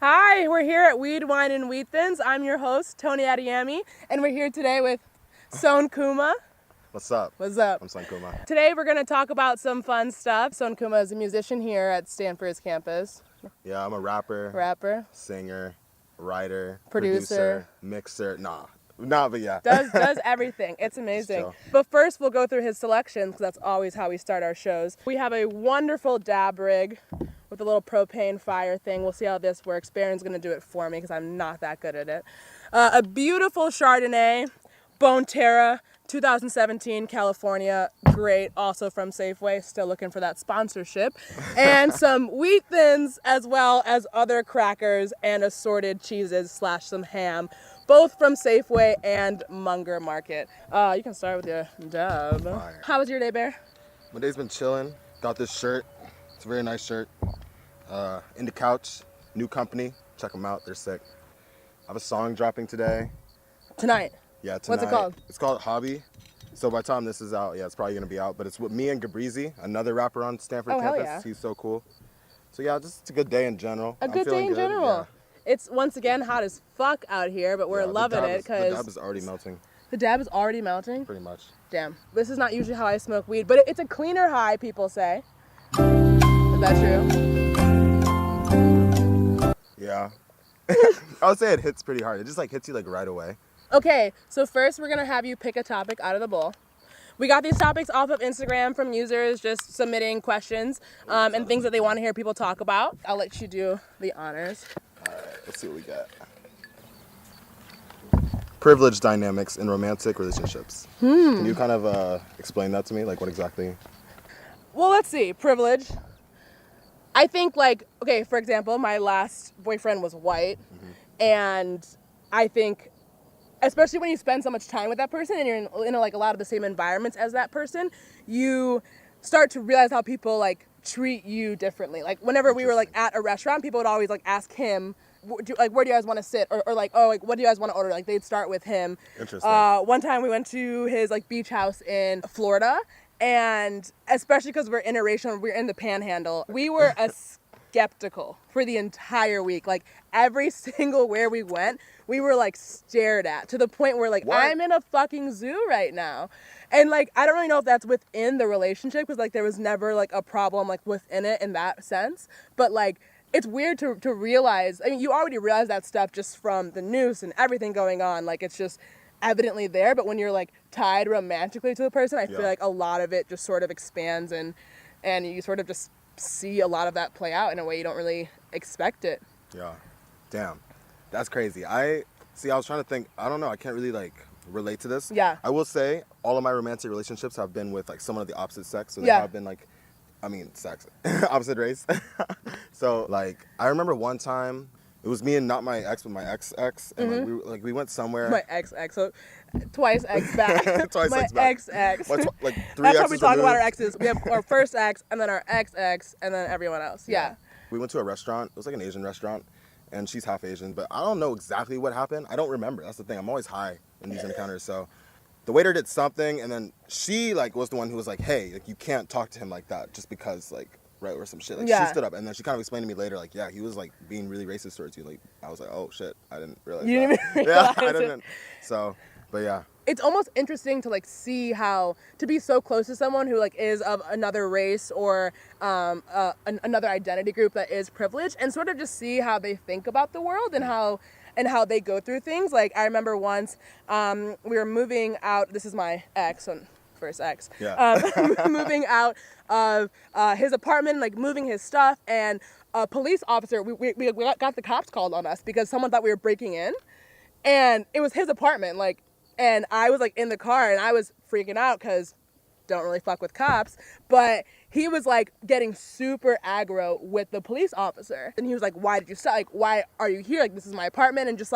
Hi, we're here at Weed, Wine, and Wheat Thins. I'm your host, Tony Adiyemi, and we're here today with Son Kuma. What's up? What's up? I'm Son Kuma. Today we're going to talk about some fun stuff. Son Kuma is a musician here at Stanford's campus. Yeah, I'm a rapper, singer, writer, producer, mixer. But yeah. Does everything. It's amazing. But first we'll go through his selections because that's always how we start our shows. We have a wonderful dab rig with a little propane fire thing. We'll see how this works. Baron's going to do it for me because I'm not that good at it. A beautiful Chardonnay, Bone Terra, 2017, California. Great. Also from Safeway. Still looking for that sponsorship. And some Wheat Thins as well as other crackers and assorted cheeses / some ham. Both from Safeway and Munger Market. You can start with your dab. Fire. How was your day, Bear? My day's been chilling. Got this shirt. It's a very nice shirt. Indie Couch, new company. Check them out. They're sick. I have a song dropping today. Tonight. Yeah, tonight. What's it called? It's called Hobby. So by the time this is out, yeah, it's probably going to be out. But it's with me and Gabrizi, another rapper on Stanford campus. Hell yeah. He's so cool. So yeah, just it's a good day in general. A good day in general. Yeah. It's once again hot as fuck out here, but we're loving it because the dab is already melting. The dab is already melting? Pretty much. Damn. This is not usually how I smoke weed, but it's a cleaner high, people say. Is that true? Yeah. I would say it hits pretty hard. It just hits you right away. Okay, so first we're gonna have you pick a topic out of the bowl. We got these topics off of Instagram from users just submitting questions and things that they want to hear people talk about. I'll let you do the honors. All right, let's see what we got. Privilege dynamics in romantic relationships. Can you kind of explain that to me? What exactly? Well, let's see. Privilege. I think okay, for example, my last boyfriend was white, and I think, especially when you spend so much time with that person and you're in a lot of the same environments as that person, you start to realize how people treat you differently. Whenever we were at a restaurant, people would always ask him, where do you guys want to sit, or what do you guys want to order? They'd start with him. Interesting. One time we went to his beach house in Florida, and especially because we're interracial, we're in the Panhandle, we were skeptical for the entire week. Every single where we went, we were stared at to the point where I'm in a fucking zoo right now. And I don't really know if that's within the relationship because there was never a problem within it in that sense. But it's weird to realize. I mean, you already realize that stuff just from the news and everything going on. It's just evidently there. But when you're tied romantically to the person, I feel a lot of it just sort of expands and you sort of just see a lot of that play out in a way you don't really expect it. Yeah. Damn. That's crazy. I was trying to think. I don't know. I can't really relate to this. Yeah. I will say all of my romantic relationships have been with someone of the opposite sex. So they have been sex, opposite race. So I remember one time it was me and not my ex, but my ex, and we went somewhere. My ex, so twice ex back. Twice my ex back. Ex. Three That's how exes we talk removed. about our exes. We have our first ex, and then our ex, and then everyone else. Yeah. We went to a restaurant. It was an Asian restaurant, and she's half Asian, but I don't know exactly what happened. I don't remember. That's the thing. I'm always high in these encounters. So the waiter did something, and then she was the one who was hey, you can't talk to him like that just because right, or some shit. She stood up, and then she kind of explained to me later, yeah, he was being really racist towards you. I was oh shit, I didn't realize you that. Didn't even realize I didn't. So, but yeah. It's almost interesting to see how to be so close to someone who is of another race or another identity group that is privileged, and sort of just see how they think about the world and how they go through things. I remember once we were moving out. This is my ex. First ex. Yeah. Moving out of his apartment, moving his stuff, and a police officer, we got the cops called on us because someone thought we were breaking in, and it was his apartment, and I was in the car, and I was freaking out because don't really fuck with cops, but he was getting super aggro with the police officer, and he was why did you stop? Why are you here? This is my apartment, and just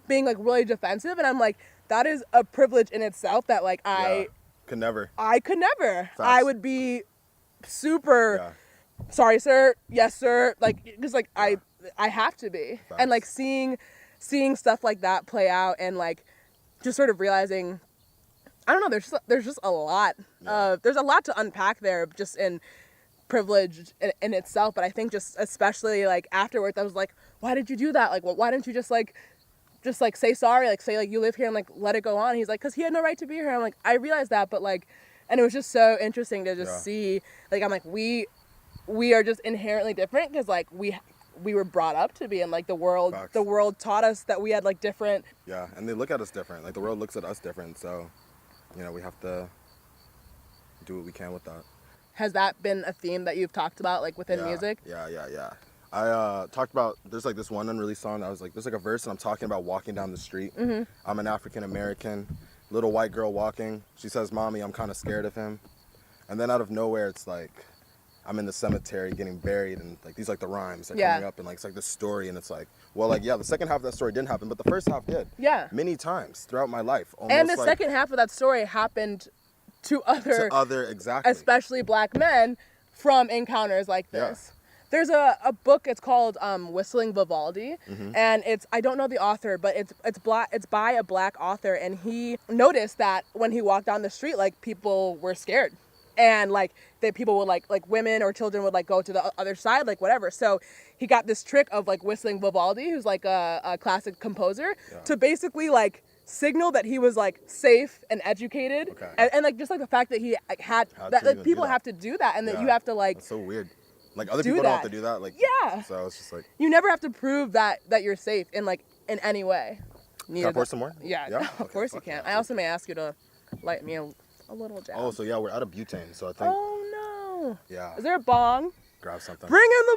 being really defensive, and I'm that is a privilege in itself that I could never. Facts. I would be super sorry, sir. Yes, sir. Just I have to be. Facts. And seeing stuff like that play out and just sort of realizing, I don't know, there's just a lot there's a lot to unpack there just in privilege in itself, but I think just especially like afterwards I was like, why did you do that? Like, why didn't you just like say sorry, like say like you live here and like let it go on? He's like, because he had no right to be here. I'm like, I realize that, but like, and it was just so interesting to just see, like, I'm like, we are just inherently different because like we were brought up to be, and like the world taught us that we had like different. Yeah, and they look at us different. Like the world looks at us different, so you know we have to do what we can with that. Has that been a theme that you've talked about like within music? Yeah. I talked about, there's like this one unreleased song that was like, there's like a verse and I'm talking about walking down the street. Mm-hmm. I'm an African American, little white girl walking. She says, "Mommy, I'm kind of scared of him." And then out of nowhere, it's like, I'm in the cemetery getting buried, and like these like the rhymes are coming up, and like it's like this story, and it's like, well, like, yeah, the second half of that story didn't happen, but the first half did. Yeah. Many times throughout my life. And the second half of that story happened to other exactly, especially black men from encounters like this. There's a book, it's called Whistling Vivaldi, and I don't know the author, but it's by a black author, and he noticed that when he walked down the street, like people were scared, and like that people would like women or children would like go to the other side, like whatever. So he got this trick of like whistling Vivaldi, who's like a classic composer, to basically like signal that he was like safe and educated, and like just like the fact that he had that, like people have to do that, and that you have to like. That's so weird. Like other people don't have to do that. Like so it's just like you never have to prove that you're safe in any way. Can I pour some more? Yeah. Of course you can. I also may ask you to light me a little jab. Oh, so yeah, we're out of butane, so I think. Oh no. Yeah. Is there a bong? Grab something. Bring in the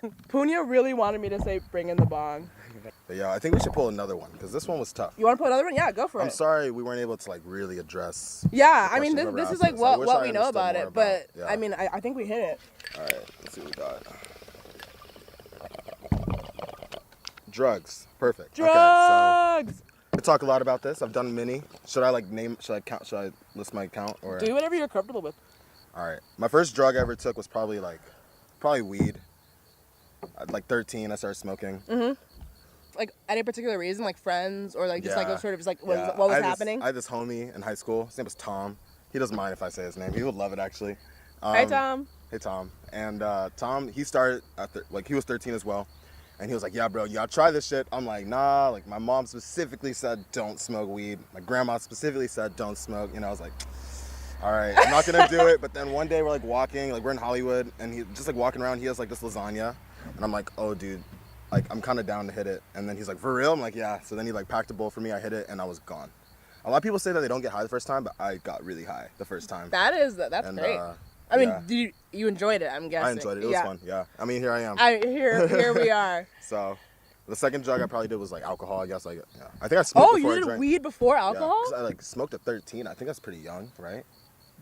bong. Punya really wanted me to say bring in the bong. But yeah, I think we should pull another one because this one was tough. You want to pull another one? Yeah, go for it. I'm sorry we weren't able to like really address. Yeah, I mean this is like what we know about it, but yeah. I mean I think we hit it. All right, let's see what we got. Drugs, perfect. Drugs. Okay, so we talk a lot about this. I've done many. Should I like name? Should I count? Should I list my count or? Do whatever you're comfortable with. All right, my first drug I ever took was probably weed. At like 13, I started smoking. Like any particular reason, like friends or like just like sort of just like what was happening? I had this homie in high school. His name was Tom. He doesn't mind if I say his name. He would love it actually. Hey Tom. Hey Tom. And Tom, he started at he was 13 as well. And he was like, "Yeah, bro, you gotta try this shit." I'm like, "Nah." Like my mom specifically said, "Don't smoke weed." My grandma specifically said, "Don't smoke." You know, I was like, all right, I'm not gonna do it. But then one day we're like walking, like we're in Hollywood, and he just like walking around. He has like this lasagna, and I'm like, "Oh, dude, like I'm kind of down to hit it." And then he's like, "For real?" I'm like, "Yeah." So then he like packed a bowl for me. I hit it, and I was gone. A lot of people say that they don't get high the first time, but I got really high the first time. That's great. I mean, you enjoyed it? I'm guessing. I enjoyed it. It was fun. Yeah. I mean, here I am. Here we are. So, the second drug I probably did was like alcohol. I guess I think I smoked. Oh, you did weed before alcohol? Yeah, 'cause I like smoked at 13. I think that's pretty young, right?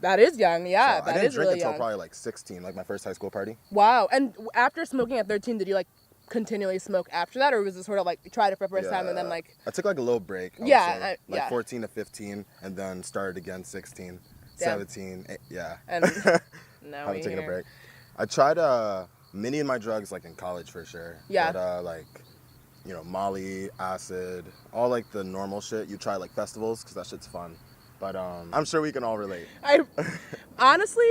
That is young. Yeah, so that is really young. I didn't drink until probably like 16, like my first high school party. Wow. And after smoking at 13, did you like continually smoke after that, or was it sort of like you tried it for the first time and then like? I took like a little break. Yeah. Like 14 to 15, and then started again 16, 17. Yeah. And now haven't taken a break. I tried many of my drugs like in college for sure. Yeah. But like, you know, Molly, acid, all like the normal shit. You try like festivals because that shit's fun. But I'm sure we can all relate. I honestly,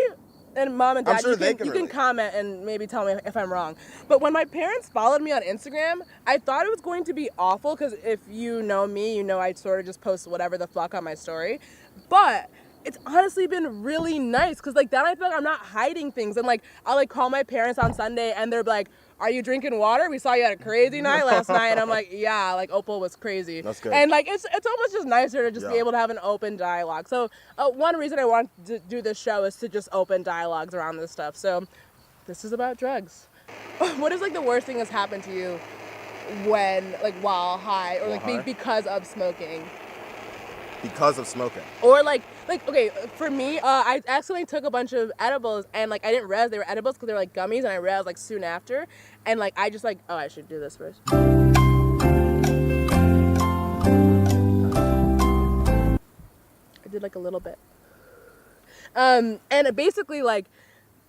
and mom and dad, sure you can comment and maybe tell me if I'm wrong. But when my parents followed me on Instagram, I thought it was going to be awful because if you know me, you know I sort of just post whatever the fuck on my story. But it's honestly been really nice because like then I feel like I'm not hiding things, and like I'll like call my parents on Sunday and they're like, "Are you drinking water? We saw you had a crazy night last night." And I'm like, "Yeah, like Opal was crazy." That's good. And like it's almost just nicer to just be able to have an open dialogue. So one reason I want to do this show is to just open dialogues around this stuff. So this is about drugs. What is like the worst thing that's happened to you when like while high or like because of smoking? Because of smoking. Or like okay, for me, I accidentally took a bunch of edibles and like I didn't realize they were edibles because they were like gummies, and I realized like soon after, and like I just like, oh, I should do this first. I did like a little bit. And basically like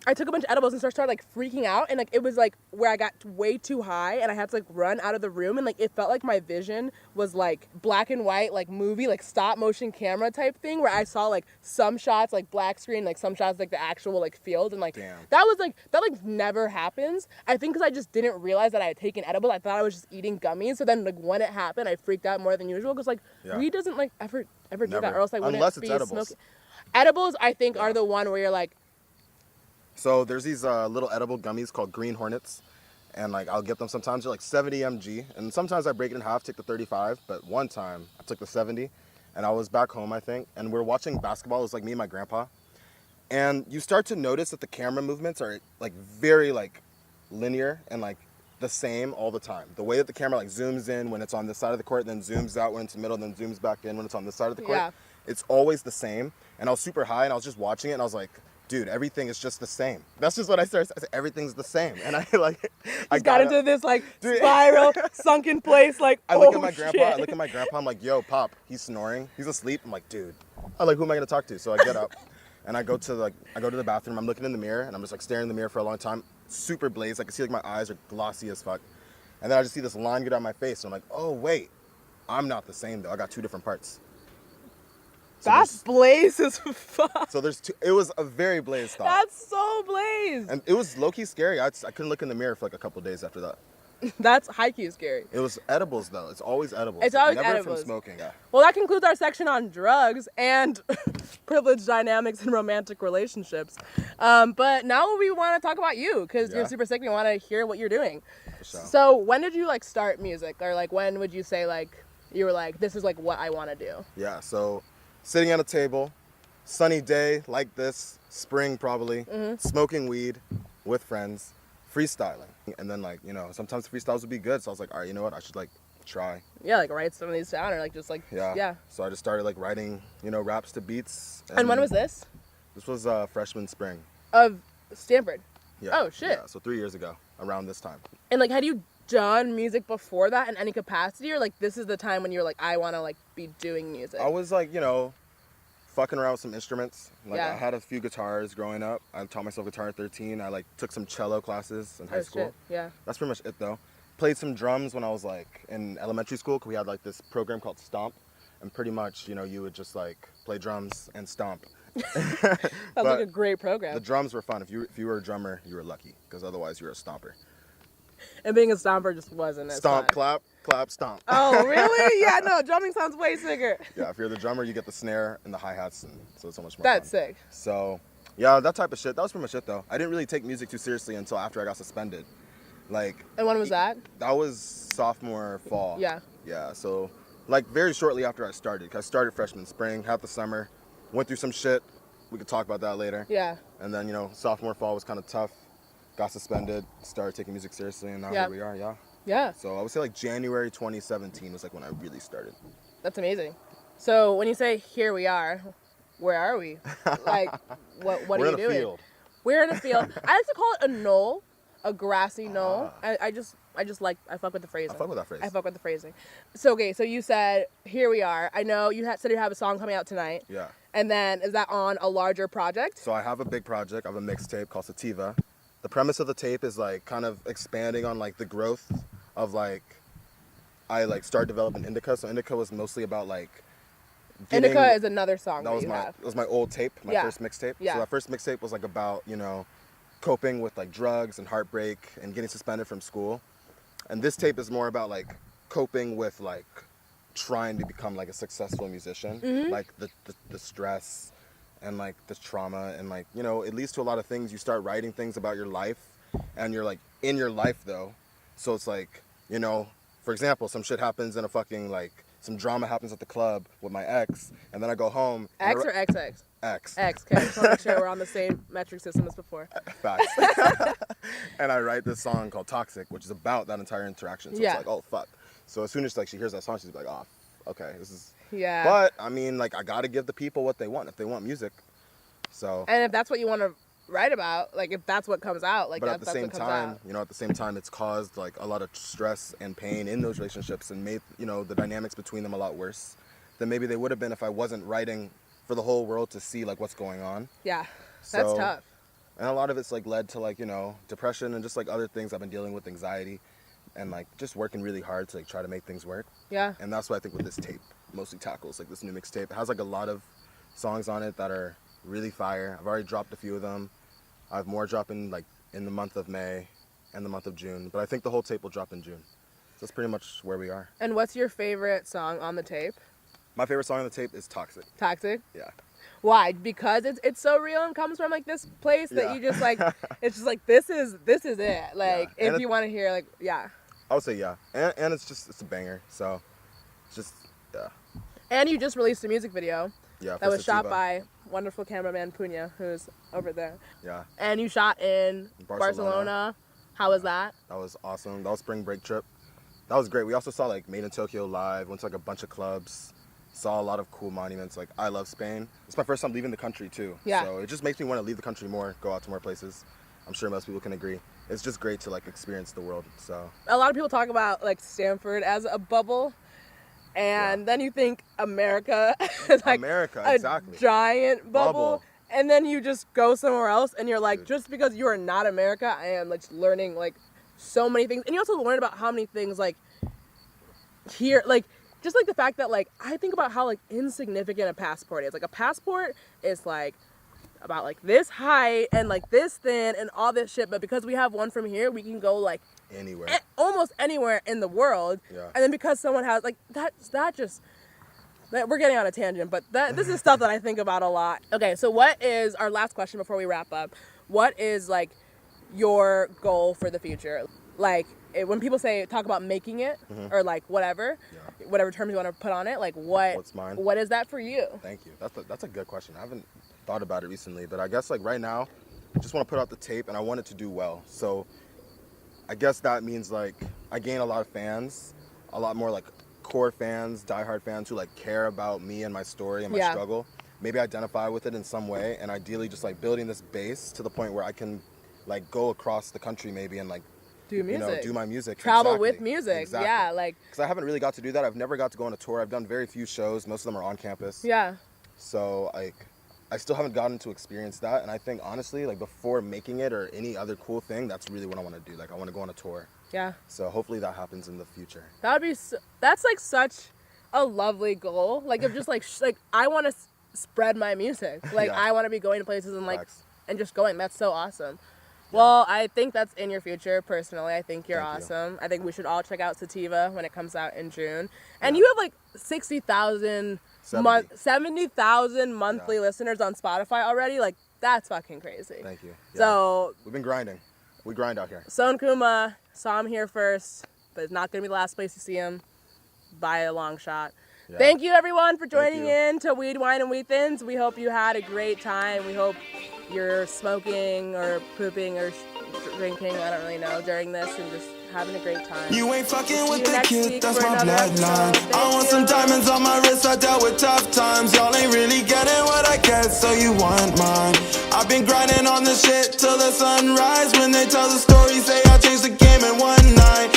I took a bunch of edibles and started like freaking out, and like it was like where I got way too high and I had to like run out of the room, and like it felt like my vision was like black and white, like movie, like stop motion camera type thing, where I saw like some shots like black screen, like some shots like the actual like field, and like Damn. that like never happens. I think because I just didn't realize that I had taken edibles. I thought I was just eating gummies. So then like when it happened, I freaked out more than usual because like weed doesn't like ever do that, Never. or else I wouldn't Unless it's be edibles. smoking. Edibles, I think, are the one where you're like. So there's these little edible gummies called Green Hornets, and like I'll get them sometimes. They're like 70 mg, and sometimes I break it in half, take the 35. But one time I took the 70, and I was back home, I think, and we were watching basketball. It was like me and my grandpa, and you start to notice that the camera movements are like very like linear and like the same all the time. The way that the camera like zooms in when it's on this side of the court, then zooms out when it's in the middle, then zooms back in when it's on this side of the court. Yeah. It's always the same. And I was super high, and I was just watching it, and I was like, dude, everything is just the same. That's just what I started. I said, everything's the same. And I like, I got into this like spiral, sunken place. Like, I look at oh, my grandpa. shit. I look at my grandpa. I'm like, yo, Pop, he's snoring. He's asleep. I'm like, dude. I'm like, who am I gonna talk to? So I get up, and I go to the bathroom. I'm looking in the mirror, and I'm just like staring in the mirror for a long time. Super blazed. I can see like my eyes are glossy as fuck. And then I just see this line get out my face, and I'm like, oh wait, I'm not the same though. I got two different parts. So That's blaze as fuck. So there's two. It was a very blazed thought. That's so blaze. And it was low-key scary. I couldn't look in the mirror for like a couple of days after that. That's high-key scary. It was edibles though. It's always edibles. It's always Never edibles. from smoking. Yeah. Well, that concludes our section on drugs and privilege dynamics in romantic relationships. But now we want to talk about you because you're super sick. We want to hear what you're doing. For sure. So when did you like start music, or like when would you say like you were like, this is like what I want to do? Yeah. So sitting at a table, sunny day like this, spring probably, smoking weed with friends, freestyling. And then like, you know, sometimes freestyles would be good. So I was like, all right, you know what? I should like try. Yeah, like write some of these down, or like just like yeah. So I just started like writing, you know, raps to beats. And when was this? This was freshman spring. Of Stanford. Yeah. Oh shit. Yeah, so 3 years ago, around this time. And like, had you done music before that in any capacity, or like this is the time when you're like, I want to like be doing music? I was like, you know, fucking around with some instruments. Like Yeah. I had a few guitars growing up. I taught myself guitar at 13. I like took some cello classes in high school. Shit. Yeah. That's pretty much it though. Played some drums when I was like in elementary school, because we had like this program called Stomp, and pretty much, you know, you would just like play drums and stomp. Sounds like a great program. The drums were fun. If you were a drummer, you were lucky, because otherwise you were a stomper. And being a stomper just wasn't as Stomp, fun. clap, clap, stomp. Oh, really? Yeah, no, drumming sounds way sicker. Yeah, if you're the drummer, you get the snare and the hi-hats, and so it's so much more That's fun. sick. So, yeah, that type of shit. That was pretty much it, though. I didn't really take music too seriously until after I got suspended. Like. And when was that? That was sophomore fall. Yeah. Yeah, so, like, very shortly after I started. 'Cause I started freshman spring, half the summer, went through some shit. We could talk about that later. Yeah. And then, you know, sophomore fall was kind of tough. Got suspended, started taking music seriously, and now here we are, yeah. Yeah. So I would say like January 2017 was like when I really started. That's amazing. So when you say here we are, where are we? Like, what We're are you in a doing? field. We're in a field. I like to call it a knoll, a grassy knoll. I fuck with the phrasing. I fuck with that phrase. I fuck with the phrasing. So okay, so you said here we are. I know you said you have a song coming out tonight. Yeah. And then is that on a larger project? So I have a big project. I have a mixtape called Sativa. The premise of the tape is like kind of expanding on like the growth of like I like started developing Indica. So Indica was mostly about like Indica is another song that was you my have. it was my old tape, my first mixtape. Yeah. So that first mixtape was like about, you know, coping with like drugs and heartbreak and getting suspended from school. And this tape is more about like coping with like trying to become like a successful musician, like the stress and like the trauma, and like, you know, it leads to a lot of things. You start writing things about your life, and you're like in your life though, so it's like, you know, for example, some shit happens in a fucking like some drama happens at the club with my ex, and then I go home. X or XX? X. X. Okay, just want to make sure we're on the same metric system as before. Facts. And I write this song called Toxic, which is about that entire interaction. So it's like, oh fuck. So as soon as like she hears that song, she's like, oh, okay, this is. Yeah. But I mean, like, I gotta give the people what they want if they want music. So. And if that's what you want to write about, like if that's what comes out, like but that's what comes out. You know, at the same time, it's caused like a lot of stress and pain in those relationships, and made, you know, the dynamics between them a lot worse than maybe they would have been if I wasn't writing for the whole world to see like what's going on. Yeah, that's tough. And a lot of it's like led to like, you know, depression and just like other things I've been dealing with, anxiety, and like just working really hard to like try to make things work. Yeah. And that's what I think with this tape mostly tackles, like this new mixtape. It has like a lot of songs on it that are really fire. I've already dropped a few of them. I have more dropping like in the month of May and the month of June, but I think the whole tape will drop in June. So that's pretty much where we are. And what's your favorite song on the tape? My favorite song on the tape is Toxic. Toxic? Yeah. Why? Because it's so real and comes from like this place that Yeah. you just like, it's just like, this is it. Like, Yeah. if you want to hear, like, yeah. I would say yeah. And it's a banger. So it's just, yeah. And you just released a music video Yeah. that was shot Sativa. by wonderful cameraman Punya, who's over there. Yeah. And you shot in Barcelona. How was that? That was awesome. That was spring break trip. That was great. We also saw like Made in Tokyo live, went to like a bunch of clubs, saw a lot of cool monuments. Like I love Spain. It's my first time leaving the country too. Yeah. So it just makes me want to leave the country more, go out to more places. I'm sure most people can agree. It's just great to like experience the world. So A lot of people talk about like Stanford as a bubble. And then you think America is like America, a exactly. giant bubble. Bubble. And then you just go somewhere else and you're like, Dude. just because you are not America, I am like learning like so many things. And you also learn about how many things like here, like just like the fact that like I think about how like insignificant a passport is. Like a passport is like about like this height and like this thin and all this shit. But because we have one from here, we can go like anywhere. almost anywhere in the world. Yeah. And then because someone has like that we're getting on a tangent, but this is stuff that I think about a lot. Okay, so what is our last question before we wrap up? What is like your goal for the future? Like when people talk about making it or like whatever terms you want to put on it, like What's mine? What is that for you? Thank you. That's a good question. I haven't thought about it recently, but I guess like right now, I just want to put out the tape and I want it to do well. So I guess that means like I gain a lot of fans, a lot more like core fans, diehard fans who like care about me and my story and my struggle. Maybe identify with it in some way, and ideally just like building this base to the point where I can like go across the country maybe and like do music, you know, do my music, travel with music. Exactly. Yeah, like because I haven't really got to do that. I've never got to go on a tour. I've done very few shows. Most of them are on campus. Yeah. So like I still haven't gotten to experience that, and I think honestly like before making it or any other cool thing, that's really what I want to do. Like I want to go on a tour. Yeah. So hopefully that happens in the future. That would be that's like such a lovely goal. Like of just like like I want to spread my music. Like I want to be going to places and like Facts. and just going. That's so awesome. Well, I think that's in your future. Personally, I think you're Thank you. awesome. I think we should all check out Sativa when it comes out in June. And you have like 70,000 monthly listeners on Spotify already. Like that's fucking crazy. Thank you. Yeah. So we've been grinding. We grind out here. Son Kuma saw him here first, but it's not gonna be the last place you see him by a long shot. Yeah. Thank you everyone for joining you. in to Weed, Wine, and Wheat Thins. We hope you had a great time. We hope you're smoking or pooping or drinking, I don't really know, during this and just having a great time. You ain't fucking See with you the next kid, week that's for my another bloodline. episode. I want Thank some you. diamonds on my wrist, I dealt with tough times. Y'all ain't really getting what I get, so you want mine. I've been grinding on this shit till the sunrise. When they tell the story, say I changed the game in one night.